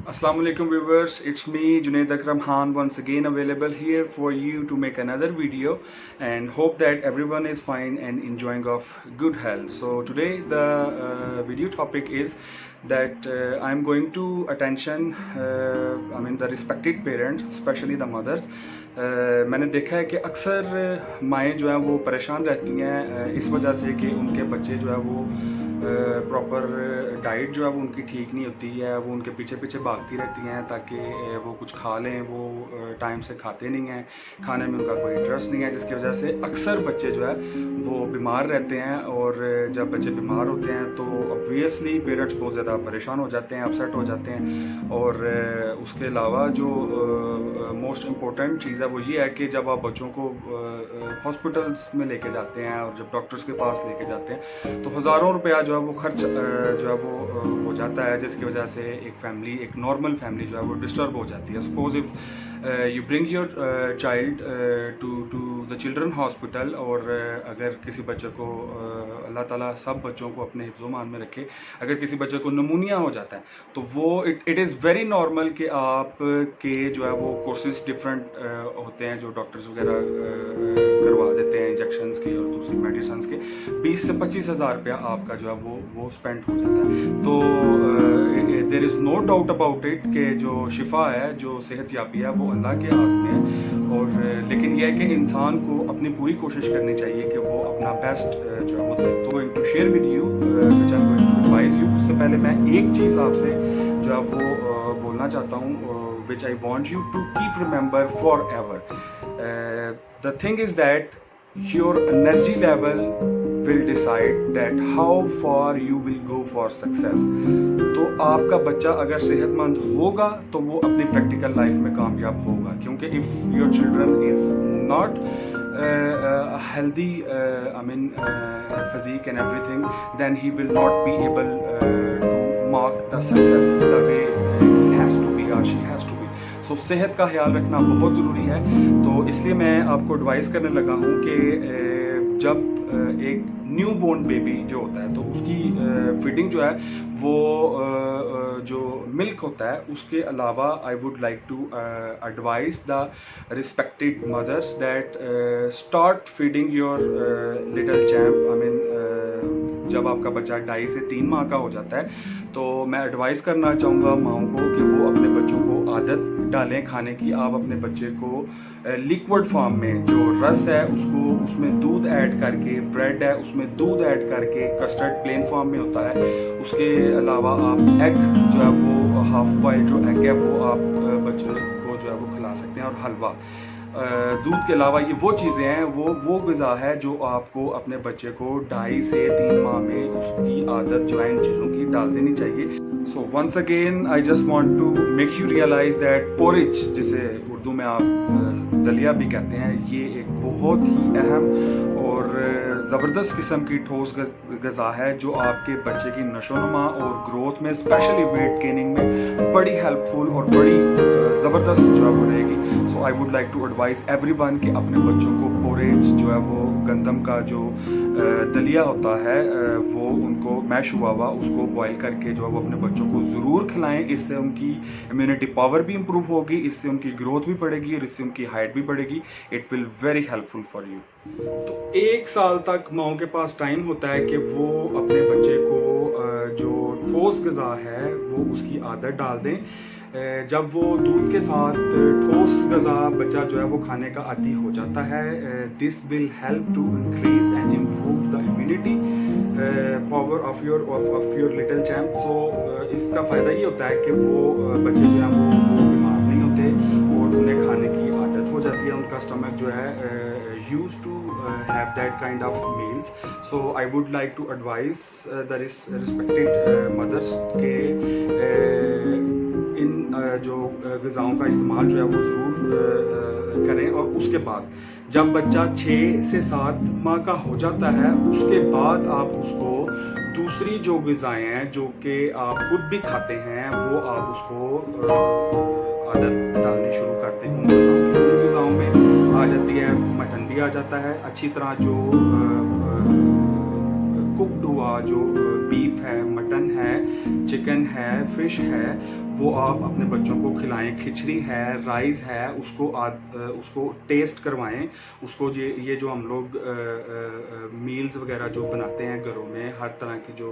Assalamu alaikum viewers, it's me Junaid Akram Khan once again available here for you to make another video and hope that everyone is fine and enjoying of good health. So today the video topic is that I'm going to attention the respected parents, especially the mothers. मैंने देखा है कि अक्सर माएँ जो हैं वो परेशान रहती हैं इस वजह से कि उनके बच्चे जो है वो प्रॉपर डाइट जो है वो उनकी ठीक नहीं होती है, वो उनके पीछे पीछे भागती रहती हैं ताकि वो कुछ खा लें, वो टाइम से खाते नहीं हैं, खाने में उनका कोई इंटरेस्ट नहीं है, जिसकी वजह से अक्सर बच्चे जो है वो बीमार रहते हैं। और जब बच्चे बीमार होते हैं तो ऑब्वियसली पेरेंट्स बहुत ज़्यादा परेशान हो जाते हैं, अपसेट हो जाते हैं। और उसके अलावा जो मोस्ट इम्पोर्टेंट चीज़ है वो ये है कि जब आप बच्चों को हॉस्पिटल्स में लेके जाते हैं और जब डॉक्टर्स के पास लेके जाते हैं तो हज़ारों रुपया जो है वो खर्च जो है वो हो जाता है, जिसकी वजह से एक नॉर्मल फैमिली जो है वो डिस्टर्ब हो जाती है। Suppose if you bring your child to the children hospital, और अगर किसी बच्चे को अल्लाह ताला सब बच्चों को अपने हिफ्ज़-ओ-मान में रखे, अगर किसी बच्चे को नमूनिया हो जाता है तो वो इट इज़ वेरी नॉर्मल कि आप के जो है वो कोर्सेज डिफरेंट होते हैं, जो डॉक्टर्स वगैरह करवा देते हैं इंजेक्शंस के और दूसरी मेडिसिन के 20 से 25 हज़ार रुपया आपका जो है वो स्पेंड हो जाता है। तो there is no doubt about it कि जो शिफा है, जो सेहत याबी है वो अल्लाह के हाथ में है। और लेकिन यह है कि इंसान को अपनी पूरी कोशिश करनी चाहिए कि वो अपना बेस्ट जो है वो दे। तो going to share with you which I am going to advise you. उससे पहले मैं एक चीज़ आपसे जो है वो बोलना चाहता हूँ, which I want you to keep remember forever. The thing is that your energy level will decide that how far you will go for success. तो आपका बच्चा अगर सेहतमंद होगा तो वो अपनी प्रैक्टिकल लाइफ में कामयाब होगा, क्योंकि if your children is not healthy physique and everything, then he will not be able to mark the success the way he has to be or she has to be. So सेहत का ख्याल रखना बहुत ज़रूरी है। तो इसलिए मैं आपको एडवाइस करने लगा हूँ कि जब एक न्यू बोर्न बेबी जो होता है तो उसकी फीडिंग जो है वो जो मिल्क होता है उसके अलावा I would like to advise the respected mothers that start feeding your little champ. जब आपका बच्चा 2.5 से 3 माह का हो जाता है तो मैं एडवाइस करना चाहूँगा माओं को कि वो अपने बच्चों को आदत डालें खाने की। आप अपने बच्चे को लिक्विड फॉर्म में जो रस है उसमें दूध ऐड करके, ब्रेड है उसमें दूध ऐड करके, कस्टर्ड प्लेन फॉर्म में होता है। उसके अलावा आप एग जो है वो हाफ बॉइल्ड जो एग है वो आप बच्चे को जो है वो खिला सकते हैं। और हलवा, दूध के अलावा ये वो चीज़ें हैं, वो ग़िज़ा है जो आपको अपने बच्चे को 2.5 से 3 माह में उसकी आदत जो है इन चीज़ों की डाल देनी चाहिए। So once again I just want to make you realise that porridge, जिसे उर्दू में आप दलिया भी कहते हैं, ये एक बहुत ही अहम और ज़बरदस्त किस्म की ठोस ग़िज़ा है जो आपके बच्चे की नशोनुमा और ग्रोथ में, स्पेशली वेट गेनिंग में बड़ी हेल्पफुल और बड़ी ज़बरदस्त जो है वो रहेगी। So I would like to advise everyone कि अपने बच्चों को पोरेज जो है वो गंदम का जो दलिया होता है वो उनको मैश हुआ उसको बॉईल करके जो है वो अपने बच्चों को ज़रूर खिलाएं। इससे उनकी इम्यूनिटी पावर भी इम्प्रूव होगी, इससे उनकी ग्रोथ भी बढ़ेगी और इससे उनकी हाइट भी बढ़ेगी। It will very helpful for you. तो 1 साल तक माओं के पास टाइम होता है कि वो अपने बच्चे को जो ठोस ग़िज़ा है वो उसकी आदत डाल दें। जब वो दूध के साथ ठोस ग़िज़ा बच्चा जो है वो खाने का आदी हो जाता है, this will help to increase and improve the immunity power of your little champ. So इसका फ़ायदा ये होता है कि वो बच्चे जो हैं वो बीमार नहीं होते और उन्हें खाने की आदत हो जाती है, उनका स्टमक जो है used to have that kind of meals. So I would like to advise the respected mothers के इन जो ग़िज़ाओं का इस्तेमाल जो है वो ज़रूर करें। और उसके बाद जब बच्चा 6 से 7 माह का हो जाता है उसके बाद आप उसको दूसरी जो ग़िज़ाएँ हैं जो कि आप खुद भी खाते हैं वो आप उसको आदत डालनी शुरू करते हैं। उन ग़िज़ाओं में आ जाती है, मटन भी आ जाता है, अच्छी तरह जो कुकड हुआ जो बीफ है, मटन है, चिकन है, फिश है, वो आप अपने बच्चों को खिलाएं। खिचड़ी है, राइस है, उसको टेस्ट करवाएं। उसको ये जो हम लोग मील्स वगैरह जो बनाते हैं घरों में, हर तरह की जो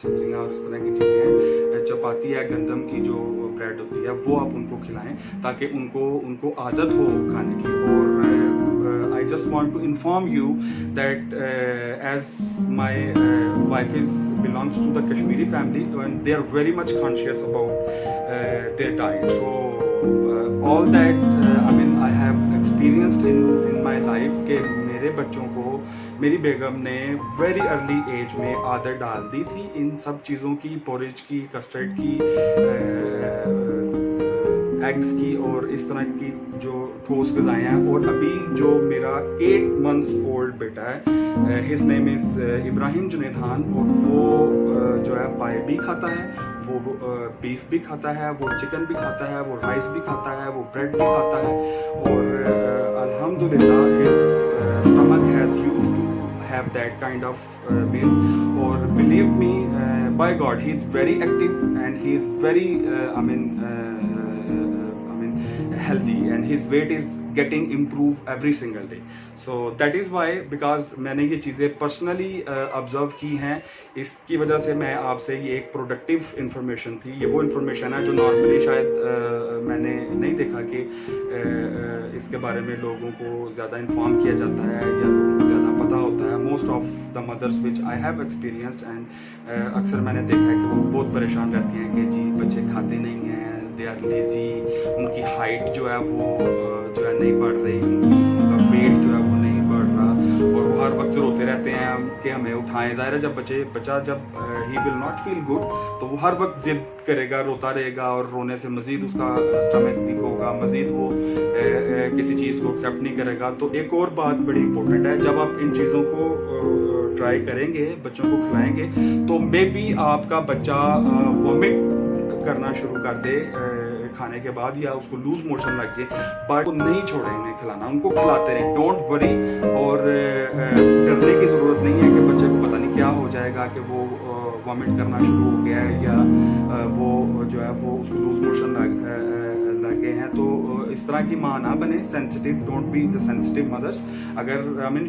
सब्जियां और इस तरह की चीज़ें हैं, चपाती है, गंदम की जो ब्रेड होती है, वो आप उनको खिलाएं ताकि उनको आदत हो खाने की। और I just want to inform you that as my wife belongs to the Kashmiri family and they are very much conscious about their diet. So all that I have experienced in my life कि मेरे बच्चों को मेरी बेगम ने very early as में आदत डाल दी थी इन सब चीज़ों की, पोरेज की, कस्टर्ड की, एग्स की और इस तरह की जो ठोस ग़िज़ाएँ हैं। और अभी जो मेरा 8 months old बेटा है, his name is Ibrahim Junaid Khan, और वो जो है पाए भी खाता है, वो बीफ भी खाता है, वो चिकन भी खाता है, वो राइस भी खाता है, वो ब्रेड भी खाता है। और अल्हम्दुलिल्लाह his stomach has used to have that kind of meals. और believe me, by God, he is very active and he is very healthy and his weight is getting improved every single day. So that is why, because मैंने ये चीज़ें personally observe की हैं, इसकी वजह से मैं आपसे ये एक प्रोडक्टिव इन्फॉर्मेशन थी। ये वो इन्फॉर्मेशन है जो नॉर्मली शायद मैंने नहीं देखा कि इसके बारे में लोगों को ज़्यादा इन्फॉर्म किया जाता है या लोगों को ज़्यादा पता होता है। Most of the mothers which I have experienced and अक्सर मैंने देखा है कि वो बहुत परेशान रहती हैं कि जी बच्चे खाते नहीं हैं, दे आर लेज़ी, उनकी हाइट जो है वो जो है नहीं बढ़ रही, उनका वेट जो है वो नहीं बढ़ रहा, और वो हर वक्त रोते रहते हैं कि हमें उठाएं। ज़ाहिर है जब बच्चा जब he will not feel good तो वो हर वक्त जिद करेगा, रोता रहेगा, और रोने से मज़ीद उसका स्टमक वीक होगा, मज़ीद वो किसी चीज़ को एक्सेप्ट नहीं करेगा। तो एक और बात बड़ी इंपॉर्टेंट है, जब आप इन चीज़ों को ट्राई करेंगे, बच्चों को खिलाएंगे, तो मे बी आपका बच्चा वॉमिट करना शुरू कर दे खाने के बाद, या उसको लूज मोशन लग जाए, बट वो नहीं छोड़ेंगे खिलाना, उनको खिलाते रहें, डोंट वरी। और डरने की ज़रूरत नहीं है कि बच्चे को पता नहीं क्या हो जाएगा कि वो वॉमिट करना शुरू हो गया है या वो जो है वो उसको लूज मोशन लगे हैं। तो इस तरह की माँ ना बने, sensitive, don't be the sensitive mothers. अगर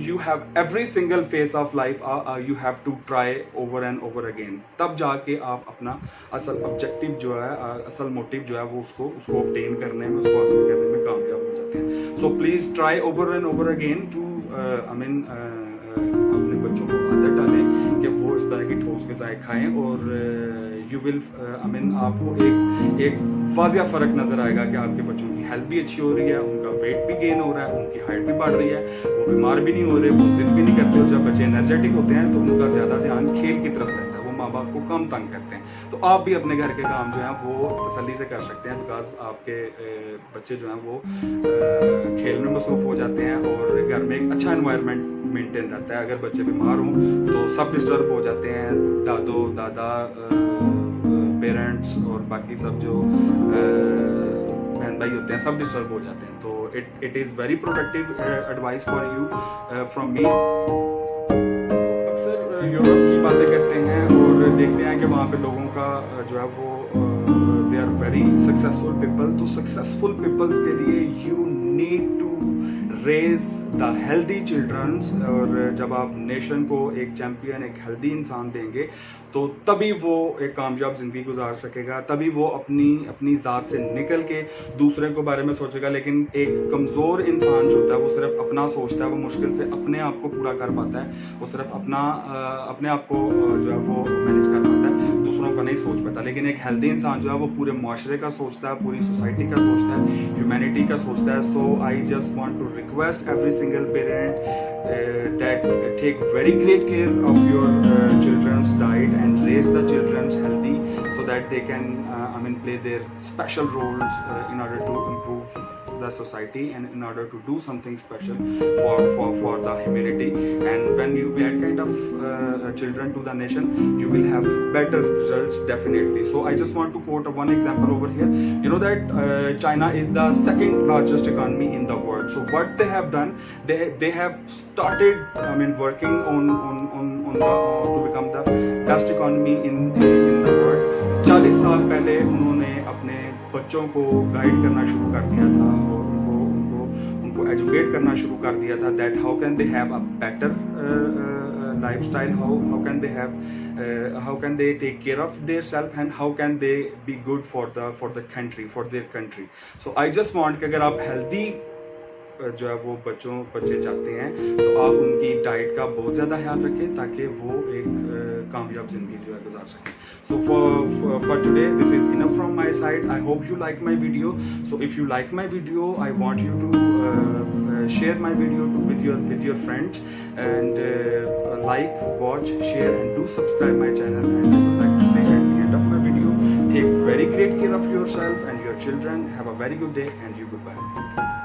you have every single phase of life, you have to try over and over again, तब जाके आप अपना असल ऑब्जेक्टिव जो है, असल मोटिव जो है वो उसको ऑब्टेन करने में, उसको हासिल करने में कामयाब हो जाते हैं। So please try over and over again to अपने बच्चों को आदत डालें कि वो इस तरह की ठोस ग़िज़ाएँ खाएँ, और यू विल आपको एक वाज़िया फ़र्क नज़र आएगा कि आपके बच्चों की हेल्थ भी अच्छी हो रही है, उनका वेट भी गेन हो रहा है, उनकी हाइट भी बढ़ रही है, वो बीमार भी नहीं हो रहे, वो जिद भी नहीं करते। और जब बच्चे एनर्जेटिक होते हैं तो उनका ज़्यादा ध्यान खेल की तरफ रहता है, वो माँ बाप को कम तंग करते हैं। तो आप भी अपने घर के काम जो हैं वो तसल्ली से कर सकते हैं, बिकॉज आपके बच्चे जो हैं वो खेल में मसरूफ़ हो जाते हैं और घर में एक अच्छा एनवायरनमेंट मेंटेन रहता है। अगर बच्चे बीमार हों तो सब डिस्टर्ब हो जाते हैं, दादो दादा पेरेंट्स और बाकी सब जो बहन भाई होते हैं सब डिस्टर्ब हो जाते हैं। तो it is very productive advice for you from me. अक्सर यूरोप की बातें करते हैं और देखते हैं कि वहाँ पे लोगों का जो है वो they are very successful people. तो सक्सेसफुल पीपल्स के लिए you need to raise the healthy childrens, और जब आप नेशन को एक चैम्पियन, एक हेल्दी इंसान देंगे तो तभी वो एक कामयाब ज़िंदगी गुजार सकेगा, तभी वो अपनी ज़ात से निकल के दूसरे को बारे में सोचेगा। लेकिन एक कमज़ोर इंसान जो होता है वो सिर्फ अपना सोचता है, वो मुश्किल से अपने आप को पूरा कर पाता है, वो सिर्फ अपने आप को जो है वो मैनेज कर पाता है, दूसरों का नहीं सोच पाता। लेकिन एक हेल्दी इंसान जो है वो पूरे माशरे का सोचता है, पूरी सोसाइटी का सोचता है, ह्यूमैनिटी का सोचता है। So I just want to request every single parent that take very great care of your children's diet and raise the children healthy so that they can play their special roles in order to improve the society and in order to do something special for the humanity. And when you add kind of children to the nation, you will have better results definitely. So I just want to quote one example over here. You know that China is the second largest economy in the world. So what they have done, they have started working on the to become the best economy in the world. 40 साल पहले उन्होंने अपने बच्चों को guide करना शुरू कर दिया था और उनको एजुकेट करना शुरू कर दिया था that how can they have a better lifestyle, how can they take care of themselves and how can they be good for the country, for their country. So I just want कि अगर आप healthy जो है वो बच्चे चाहते हैं तो आप उनकी डाइट का बहुत ज़्यादा ख्याल रखें ताकि वो एक कामयाब ज़िंदगी जो है गुजार सकें. So for today this is enough from my side. I hope you like my video. So if you like my video, I want you to share my video with your friends and like, watch, share and do subscribe my channel. And I would like to say at the end of my video, take very great care of yourself and your children. Have a very good day and you goodbye.